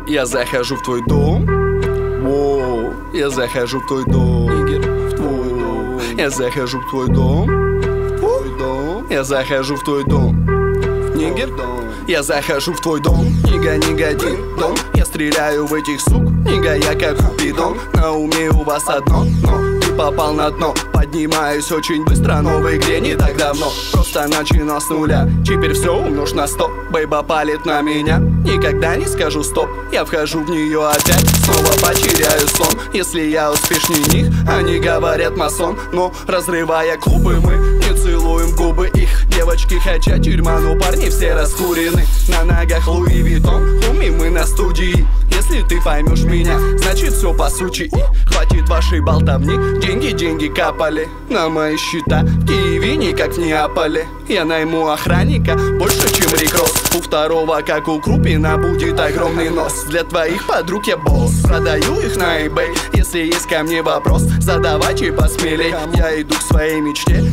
Я захожу в твой дом. Воу. Я захожу в твой дом. В твой дом. Я захожу в твой дом. Твой дом. Я захожу в твой дом. Нигер. Я захожу в твой дом. Нига, один дом. Я стреляю в этих сук. Нига, я как Купидон. На уме у вас одно, но ты попал на дно. Поднимаюсь очень быстро, но в игре не так давно. Просто начинал с нуля, теперь все умножь на 100. Бейба палит на меня, никогда не скажу стоп. Я вхожу в нее опять, снова потеряю сон. Если я успешнее них, они говорят масон. Но разрывая клубы, мы не целуем губы их. Девочки хотят тюрьма, но парни все раскурены. На ногах Луи Виттон, хуми, мы на студии. Если ты поймешь меня, значит все по сути. И хватит вашей болтовни, деньги капали на мои счета в Киеве, не как в Неаполе. Я найму охранника больше, чем Рик Росс. У второго, как у Крупина, будет огромный нос. Для твоих подруг я босс, продаю их на eBay. Если есть ко мне вопрос, задавайте посмелей. Я иду к своей мечте,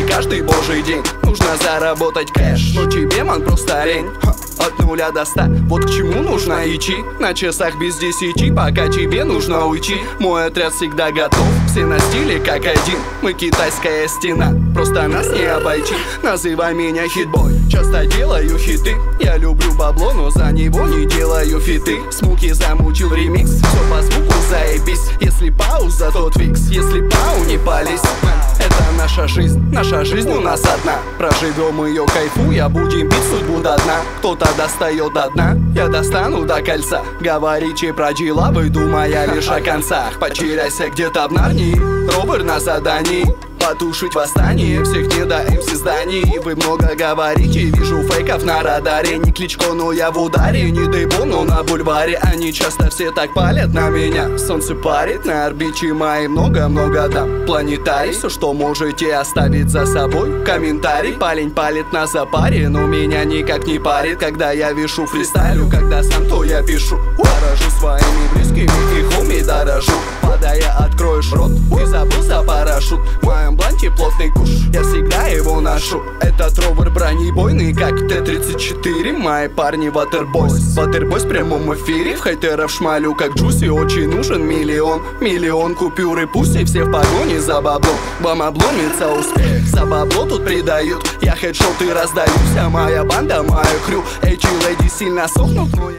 каждый божий день. Нужно заработать кэш, но тебе, ман, просто лень. От 0 до 100, вот к чему нужно идти. На часах без 10, пока тебе нужно уйти. Мой отряд всегда готов, все на стиле как один. Мы китайская стена, просто нас не обойти. Называй меня хитбой, часто делаю хиты. Я люблю бабло, но за него не делаю фиты. Смуки замучил ремикс, все по звуку заебись. Если пауза, тот фикс, если пау, не пались. Это наша жизнь у нас одна. Проживем ее кайфуя, будем бить судьбу до дна. Кто-то достает до дна, я достану до кольца. Говорите про дела, вы думая лишь о концах. Потеряйся где-то в Нарнии, ровер на задании. Потушить восстание всех не до МС зданий. Вы много говорите, вижу фейков на радаре. Не Кличко, но я в ударе, не Дейбо, но на бульваре. Они часто все так палят на меня. Солнце парит на орбите моей, много дам. Планетарий, все, что можете оставить за собой. Комментарий, парень палит на запаре, но меня никак не парит. Когда я вешу фристайлю, когда сам, то я пишу. Дорожу своими близкими и хуми дорожу. Падая, откроешь рот, ты забыл за парашют. В моем бланте плотный куш, я всегда его ношу. Этот ровер бронебойный, как Т-34. Мои парни Ватербойс в прямом эфире. В хейтеров шмалю, как Джуси. Очень нужен миллион купюры. Пусть и все в погоне за баблом. Вам обломится успех, за бабло тут предают. Я хедшоты раздаю, вся моя банда, мою крю. Эти леди сильно сохнут, но